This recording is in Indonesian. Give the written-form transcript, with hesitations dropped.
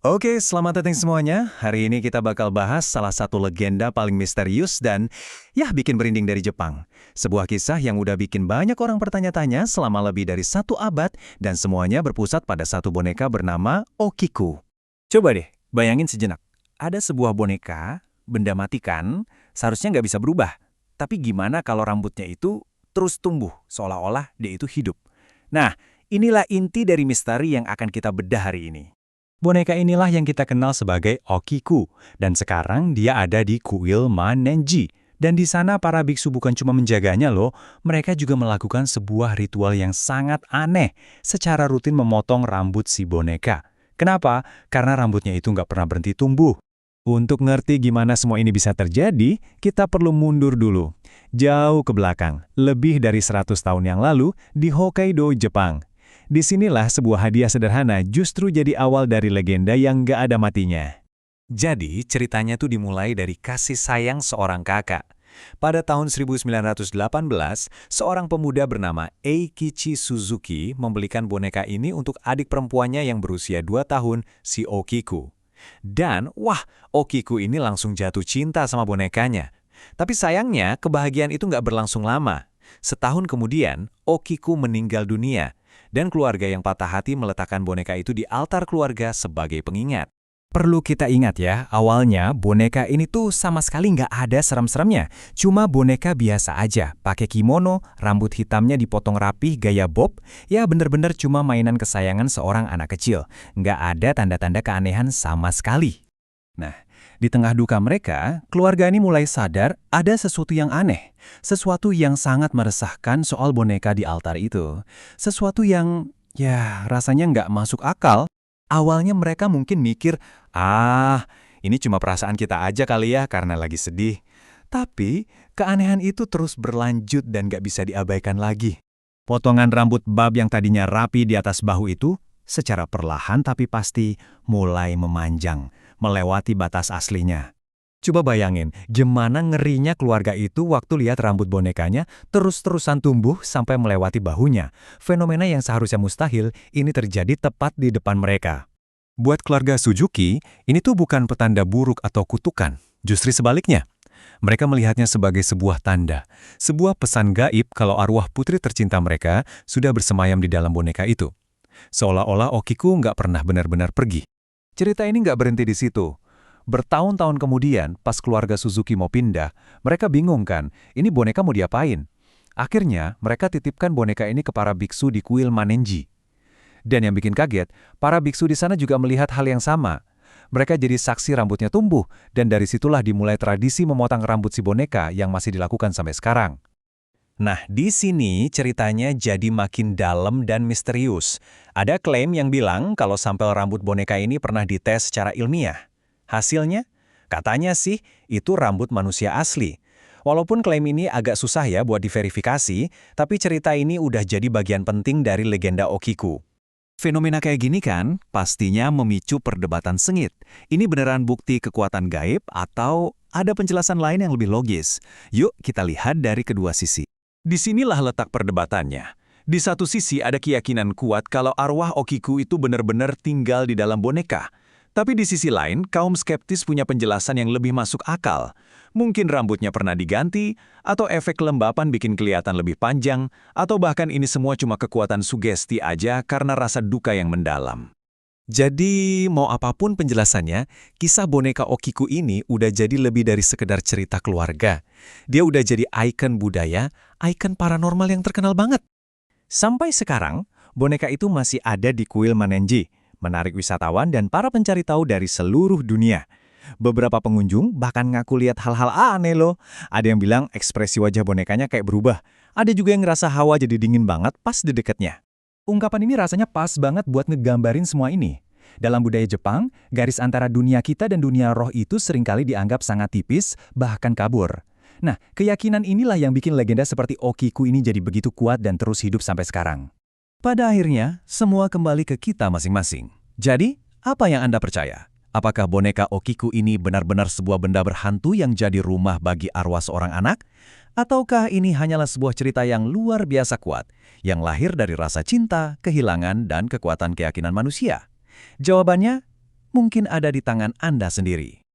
Oke, selamat datang semuanya. Hari ini kita bakal bahas salah satu legenda paling misterius dan ya bikin merinding dari Jepang. Sebuah kisah yang udah bikin banyak orang bertanya-tanya selama lebih dari 1 abad dan semuanya berpusat pada satu boneka bernama Okiku. Coba deh, bayangin sejenak. Ada sebuah boneka, benda mati kan, seharusnya nggak bisa berubah. Tapi gimana kalau rambutnya itu terus tumbuh, seolah-olah dia itu hidup? Nah, inilah inti dari misteri yang akan kita bedah hari ini. Boneka inilah yang kita kenal sebagai Okiku, dan sekarang dia ada di Kuil Manenji. Dan di sana para biksu bukan cuma menjaganya loh, mereka juga melakukan sebuah ritual yang sangat aneh, secara rutin memotong rambut si boneka. Kenapa? Karena rambutnya itu nggak pernah berhenti tumbuh. Untuk ngerti gimana semua ini bisa terjadi, kita perlu mundur dulu. Jauh ke belakang, lebih dari 100 tahun yang lalu, di Hokkaido, Jepang. Disinilah sebuah hadiah sederhana justru jadi awal dari legenda yang nggak ada matinya. Jadi, ceritanya tuh dimulai dari kasih sayang seorang kakak. Pada tahun 1918, seorang pemuda bernama Eikichi Suzuki membelikan boneka ini untuk adik perempuannya yang berusia 2 tahun, si Okiku. Dan, wah, Okiku ini langsung jatuh cinta sama bonekanya. Tapi sayangnya, kebahagiaan itu nggak berlangsung lama. Setahun kemudian, Okiku meninggal dunia. Dan keluarga yang patah hati meletakkan boneka itu di altar keluarga sebagai pengingat. Perlu kita ingat ya, awalnya boneka ini tuh sama sekali nggak ada serem-seremnya. Cuma boneka biasa aja, pakai kimono, rambut hitamnya dipotong rapih gaya bob, ya bener-bener cuma mainan kesayangan seorang anak kecil. Nggak ada tanda-tanda keanehan sama sekali. Nah, di tengah duka mereka, keluarga ini mulai sadar ada sesuatu yang aneh. Sesuatu yang sangat meresahkan soal boneka di altar itu. Sesuatu yang, ya rasanya nggak masuk akal. Awalnya mereka mungkin mikir, ini cuma perasaan kita aja kali ya karena lagi sedih. Tapi, keanehan itu terus berlanjut dan nggak bisa diabaikan lagi. Potongan rambut bab yang tadinya rapi di atas bahu itu, secara perlahan tapi pasti mulai memanjang, melewati batas aslinya. Coba bayangin, gimana ngerinya keluarga itu waktu lihat rambut bonekanya terus-terusan tumbuh sampai melewati bahunya. Fenomena yang seharusnya mustahil, ini terjadi tepat di depan mereka. Buat keluarga Suzuki, ini tuh bukan petanda buruk atau kutukan. Justru sebaliknya. Mereka melihatnya sebagai sebuah tanda, sebuah pesan gaib kalau arwah putri tercinta mereka sudah bersemayam di dalam boneka itu. Seolah-olah Okiku nggak pernah benar-benar pergi. Cerita ini nggak berhenti di situ. Bertahun-tahun kemudian, pas keluarga Suzuki mau pindah, mereka bingung kan, ini boneka mau diapain? Akhirnya, mereka titipkan boneka ini ke para biksu di kuil Manenji. Dan yang bikin kaget, para biksu di sana juga melihat hal yang sama. Mereka jadi saksi rambutnya tumbuh, dan dari situlah dimulai tradisi memotong rambut si boneka yang masih dilakukan sampai sekarang. Nah, di sini ceritanya jadi makin dalam dan misterius. Ada klaim yang bilang kalau sampel rambut boneka ini pernah dites secara ilmiah. Hasilnya? Katanya sih, itu rambut manusia asli. Walaupun klaim ini agak susah ya buat diverifikasi, tapi cerita ini udah jadi bagian penting dari legenda Okiku. Fenomena kayak gini kan, pastinya memicu perdebatan sengit. Ini beneran bukti kekuatan gaib atau ada penjelasan lain yang lebih logis? Yuk kita lihat dari kedua sisi. Disinilah letak perdebatannya. Di satu sisi ada keyakinan kuat kalau arwah Okiku itu benar-benar tinggal di dalam boneka. Tapi di sisi lain, kaum skeptis punya penjelasan yang lebih masuk akal. Mungkin rambutnya pernah diganti, atau efek kelembapan bikin kelihatan lebih panjang, atau bahkan ini semua cuma kekuatan sugesti aja karena rasa duka yang mendalam. Jadi, mau apapun penjelasannya, kisah boneka Okiku ini udah jadi lebih dari sekedar cerita keluarga. Dia udah jadi ikon budaya, ikon paranormal yang terkenal banget. Sampai sekarang, boneka itu masih ada di kuil Manenji, menarik wisatawan dan para pencari tahu dari seluruh dunia. Beberapa pengunjung bahkan ngaku lihat hal-hal aneh loh. Ada yang bilang ekspresi wajah bonekanya kayak berubah. Ada juga yang ngerasa hawa jadi dingin banget pas di dekatnya. Ungkapan ini rasanya pas banget buat ngegambarin semua ini. Dalam budaya Jepang, garis antara dunia kita dan dunia roh itu seringkali dianggap sangat tipis, bahkan kabur. Nah, keyakinan inilah yang bikin legenda seperti Okiku ini jadi begitu kuat dan terus hidup sampai sekarang. Pada akhirnya, semua kembali ke kita masing-masing. Jadi, apa yang Anda percaya? Apakah boneka Okiku ini benar-benar sebuah benda berhantu yang jadi rumah bagi arwah seorang anak? Ataukah ini hanyalah sebuah cerita yang luar biasa kuat, yang lahir dari rasa cinta, kehilangan, dan kekuatan keyakinan manusia? Jawabannya, mungkin ada di tangan Anda sendiri.